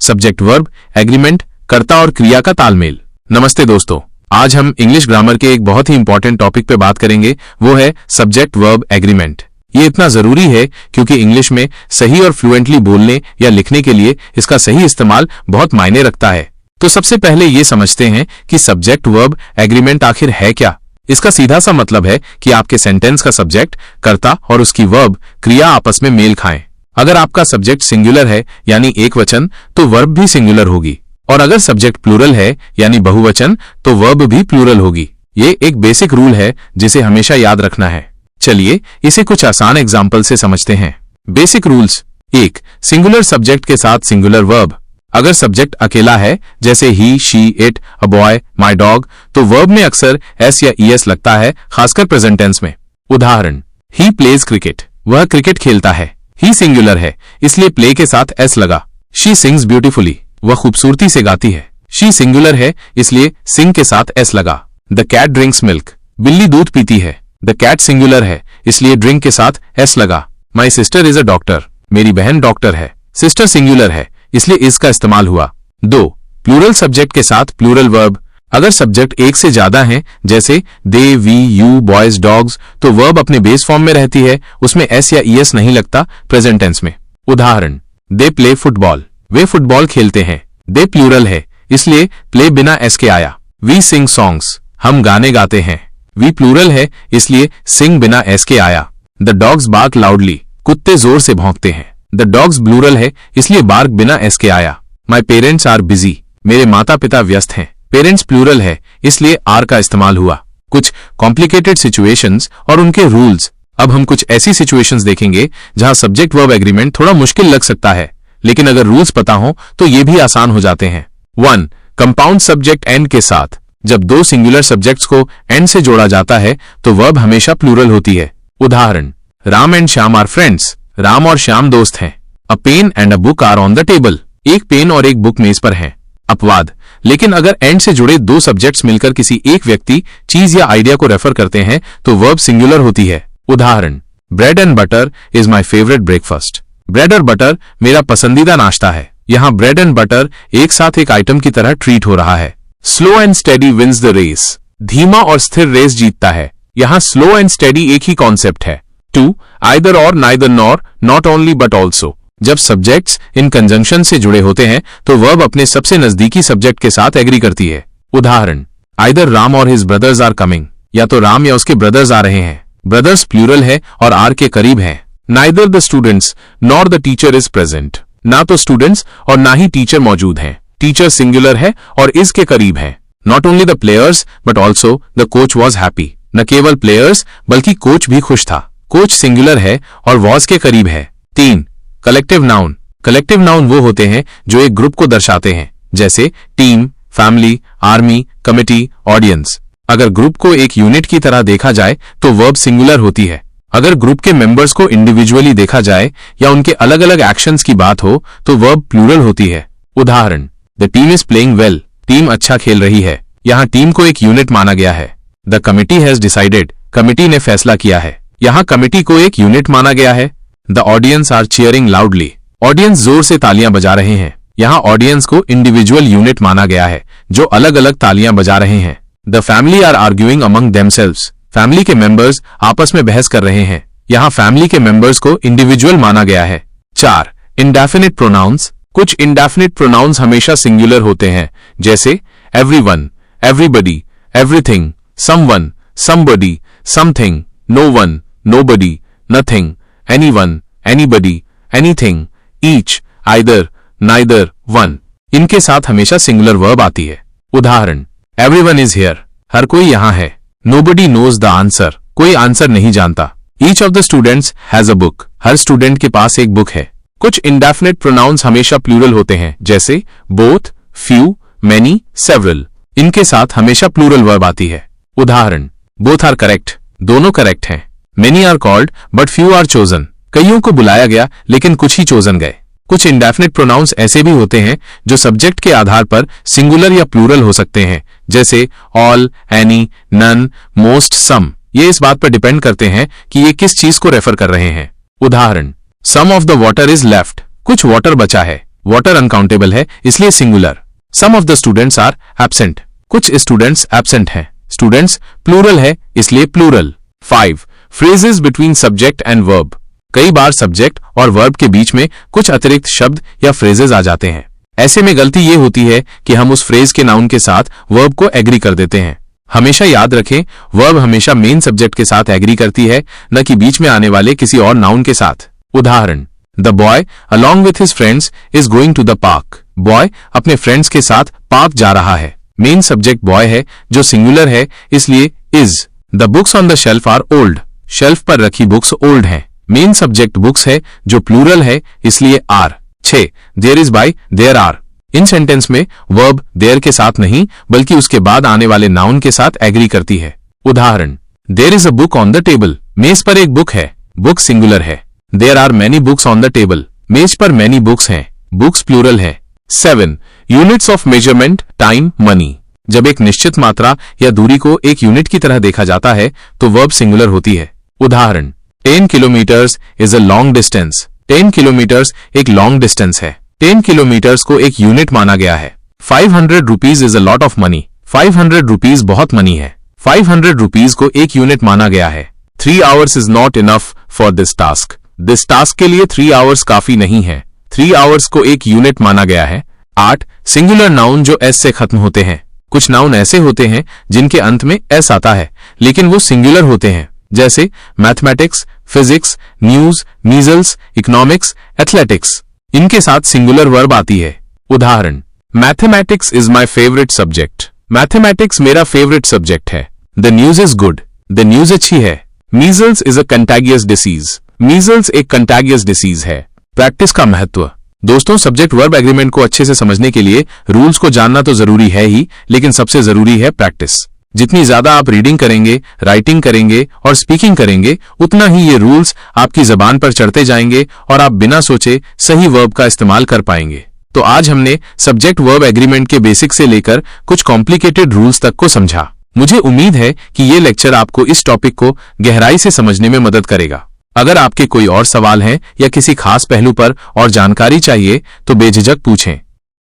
Subject verb agreement, कर्ता और क्रिया का तालमेल। नमस्ते दोस्तों, आज हम इंग्लिश ग्रामर के एक बहुत ही इंपॉर्टेंट टॉपिक पे बात करेंगे, वो है सब्जेक्ट वर्ब एग्रीमेंट। ये इतना जरूरी है क्योंकि इंग्लिश में सही और फ्लुएंटली बोलने या लिखने के लिए इसका सही इस्तेमाल बहुत मायने रखता है। तो सबसे पहले ये समझते हैं कि सब्जेक्ट वर्ब एग्रीमेंट आखिर है क्या। इसका सीधा सा मतलब है कि आपके सेंटेंस का सब्जेक्ट, कर्ता और उसकी वर्ब क्रिया आपस में मेल खाएं। अगर आपका सब्जेक्ट सिंगुलर है यानी एक वचन, तो वर्ब भी सिंगुलर होगी, और अगर सब्जेक्ट प्लूरल है यानी बहुवचन, तो वर्ब भी प्लूरल होगी। ये एक बेसिक रूल है जिसे हमेशा याद रखना है। चलिए इसे कुछ आसान एग्जाम्पल से समझते हैं। Basic rules. 1. सिंगुलर सब्जेक्ट के साथ सिंगुलर वर्ब। अगर सब्जेक्ट अकेला है जैसे he, she, it, a boy, my dog, तो वर्ब में अक्सर एस या ईएस लगता है, खासकर प्रेजेंट टेंस में। उदाहरण, ही प्लेज क्रिकेट, वह क्रिकेट खेलता है। ही सिंगुलर है इसलिए प्ले के साथ एस लगा। शी सिंग्स ब्यूटीफुली, वह खूबसूरती से गाती है। शी सिंगुलर है इसलिए सिंग के साथ एस लगा। द कैट ड्रिंक्स मिल्क, बिल्ली दूध पीती है। द कैट सिंगुलर है इसलिए ड्रिंक के साथ एस लगा। My sister is a doctor, मेरी बहन डॉक्टर है। सिस्टर सिंगुलर है इसलिए इसका इस्तेमाल हुआ। 2. प्लूरल सब्जेक्ट के साथ प्लूरल वर्ब। अगर सब्जेक्ट एक से ज्यादा हैं जैसे दे, वी, यू, बॉयज, डॉग्स, तो वर्ब अपने बेस फॉर्म में रहती है, उसमें एस या ईएस नहीं लगता प्रेजेंट टेंस में। उदाहरण, they play football, way football खेलते हैं। दे प्लूरल है इसलिए प्ले बिना एस के आया। वी सिंग सॉन्ग्स, हम गाने गाते हैं। वी प्लूरल है इसलिए सिंग बिना एस के आया। द डॉग्स बार्क लाउडली, कुत्ते जोर से भौंकते हैं। द डॉग्स प्लूरल है इसलिए बार्क बिना एस के आया। माई पेरेंट्स आर बिजी, मेरे माता पिता व्यस्त हैं। पेरेंट्स प्लूरल है इसलिए आर का इस्तेमाल हुआ। कुछ कॉम्प्लिकेटेड सिचुएशंस और उनके रूल्स। अब हम कुछ ऐसी सिचुएशंस देखेंगे जहां सब्जेक्ट वर्ब एग्रीमेंट थोड़ा मुश्किल लग सकता है, लेकिन अगर रूल्स पता हो तो ये भी आसान हो जाते हैं। 1. कंपाउंड सब्जेक्ट एंड के साथ। जब दो सिंगुलर सब्जेक्ट्स को एंड से जोड़ा जाता है तो वर्ब हमेशा प्लूरल होती है। उदाहरण, Ram and Shyam are friends, Ram और श्याम दोस्त हैं। A pen and a book are on the table, एक पेन और एक बुक मेज पर हैं। अपवाद, लेकिन अगर एंड से जुड़े दो सब्जेक्ट्स मिलकर किसी एक व्यक्ति, चीज या आइडिया को रेफर करते हैं तो वर्ब सिंगुलर होती है। उदाहरण, bread and butter is my favourite breakfast, bread और बटर मेरा पसंदीदा नाश्ता है। यहाँ ब्रेड एंड बटर एक साथ एक आइटम की तरह ट्रीट हो रहा है। Slow and steady wins the race, धीमा और स्थिर रेस जीतता है। यहाँ स्लो एंड स्टेडी एक ही कॉन्सेप्ट है। 2. आइदर और, neither nor, not only but also. जब सब्जेक्ट्स इन कंजंक्शन से जुड़े होते हैं तो वर्ब अपने सबसे नजदीकी सब्जेक्ट के साथ एग्री करती है। उदाहरण, आइदर राम और हिज ब्रदर्स आर कमिंग, या तो राम या उसके ब्रदर्स आ रहे हैं। ब्रदर्स प्लूरल है और आर के करीब हैं। Neither the students nor the teacher is present, ना तो स्टूडेंट्स और ना ही टीचर मौजूद हैं। टीचर सिंगुलर है और इज के करीब है। Not only the players but also the coach was happy, न केवल प्लेयर्स बल्कि कोच भी खुश था। कोच सिंगुलर है और वॉज के करीब है। 3. Collective noun. कलेक्टिव नाउन वो होते हैं जो एक ग्रुप को दर्शाते हैं, जैसे team, family, army, committee, audience. अगर ग्रुप को एक यूनिट की तरह देखा जाए तो वर्ब सिंगुलर होती है। अगर ग्रुप के मेंबर्स को इंडिविजुअली देखा जाए या उनके अलग अलग एक्शंस की बात हो तो वर्ब प्लूरल होती है। उदाहरण, the team is playing well, team अच्छा खेल रही है। यहाँ टीम को एक यूनिट माना गया है। The committee has decided, committee ने फैसला किया है। यहाँ कमिटी को एक यूनिट माना गया है। The audience are cheering loudly, audience जोर से तालियां बजा रहे हैं। यहाँ ऑडियंस को इंडिविजुअल यूनिट माना गया है जो अलग अलग तालियां बजा रहे हैं। The family are arguing among themselves, family के मेंबर्स आपस में बहस कर रहे हैं। यहाँ फैमिली के मेंबर्स को इंडिविजुअल माना गया है। 4. Indefinite pronouns. कुछ इंडेफिनिट प्रोनाउंस हमेशा सिंगुलर होते हैं, जैसे everyone, everybody, everything, someone, somebody, something, no one, nobody, nothing, anyone, anybody, anything, each, either, neither, one। इनके साथ हमेशा सिंगुलर वर्ब आती है। उदाहरण, everyone is here, हर कोई यहाँ है। nobody knows the answer, कोई आंसर नहीं जानता। each of the students has a book, her student के पास एक बुक है। कुछ इंडेफिनिट प्रोनाउंस हमेशा प्लूरल होते हैं, जैसे both, few, many, several। इनके साथ हमेशा प्लूरल वर्ब आती है। उदाहरण, both are correct, दोनों करेक्ट हैं। Many are called but few are chosen, कईयों को बुलाया गया लेकिन कुछ ही चोजन गए। कुछ इंडेफिनिट प्रोनाउंस ऐसे भी होते हैं जो सब्जेक्ट के आधार पर सिंगुलर या प्लूरल हो सकते हैं, जैसे ऑल, एनी, नन, मोस्ट, सम। ये इस बात पर डिपेंड करते हैं कि ये किस चीज को रेफर कर रहे हैं। उदाहरण, some of the water is left, कुछ वाटर बचा है। वाटर अनकाउंटेबल है इसलिए singular. Some of the students are absent, कुछ स्टूडेंट्स एब्सेंट हैं। स्टूडेंट्स प्लूरल है इसलिए plural. 5. Phrases between subject and verb, कई बार सब्जेक्ट और वर्ब के बीच में कुछ अतिरिक्त शब्द या फ्रेजेस आ जाते हैं। ऐसे में गलती ये होती है कि हम उस फ्रेज के नाउन के साथ वर्ब को एग्री कर देते हैं। हमेशा याद रखें, वर्ब हमेशा मेन सब्जेक्ट के साथ एग्री करती है, न कि बीच में आने वाले किसी और नाउन के साथ। उदाहरण, the boy along with his friends is going to the park. Boy अपने फ्रेंड्स के साथ पार्क जा रहा है। मेन सब्जेक्ट बॉय है जो सिंगुलर है इसलिए is. The books on the shelf are old, shelf पर रखी बुक्स ओल्ड हैं। मेन सब्जेक्ट बुक्स है जो प्लूरल है इसलिए are. 6. There is by there are, इन सेंटेंस में वर्ब देयर के साथ नहीं बल्कि उसके बाद आने वाले नाउन के साथ एग्री करती है। उदाहरण, there is a book on the table, मेज पर एक बुक है। बुक सिंगुलर है। There are many books on the table, मेज पर मैनी बुक्स हैं। बुक्स प्लूरल है। 7. Units of measurement, time, money, जब एक निश्चित मात्रा या दूरी को एक यूनिट की तरह देखा जाता है तो वर्ब सिंगुलर होती है। उदाहरण, 10 kilometres is a long distance. 10 kilometres एक लॉन्ग डिस्टेंस है। 10 किलोमीटर्स को एक यूनिट माना गया है। 500 rupees is a lot of money, 500 rupees बहुत मनी है। 500 रुपीज को एक यूनिट माना गया है। 3 hours is not enough for this task, this task के लिए 3 आवर्स काफी नहीं है। 3 आवर्स को एक यूनिट माना गया है। 8. सिंगुलर नाउन जो एस से खत्म होते हैं, कुछ नाउन ऐसे होते हैं जिनके अंत में एस आता है लेकिन वो सिंगुलर होते हैं, जैसे mathematics, physics, news, measles, economics, athletics. इनके साथ सिंगुलर वर्ब आती है। उदाहरण, mathematics is my favourite subject, mathematics मेरा फेवरेट सब्जेक्ट है। The news is good, the news अच्छी है। Measles is a contagious disease, measles एक कंटैगियस डिसीज है। प्रैक्टिस का महत्व। दोस्तों, सब्जेक्ट वर्ब एग्रीमेंट को अच्छे से समझने के लिए रूल्स को जानना तो जरूरी है ही, लेकिन सबसे जरूरी है प्रैक्टिस। जितनी ज्यादा आप रीडिंग करेंगे, राइटिंग करेंगे और स्पीकिंग करेंगे, उतना ही ये रूल्स आपकी जबान पर चढ़ते जाएंगे और आप बिना सोचे सही वर्ब का इस्तेमाल कर पाएंगे। तो आज हमने सब्जेक्ट वर्ब एग्रीमेंट के बेसिक से लेकर कुछ कॉम्प्लिकेटेड रूल्स तक को समझा। मुझे उम्मीद है कि ये लेक्चर आपको इस टॉपिक को गहराई से समझने में मदद करेगा। अगर आपके कोई और सवाल हैं या किसी खास पहलू पर और जानकारी चाहिए तो बेझिझक पूछें।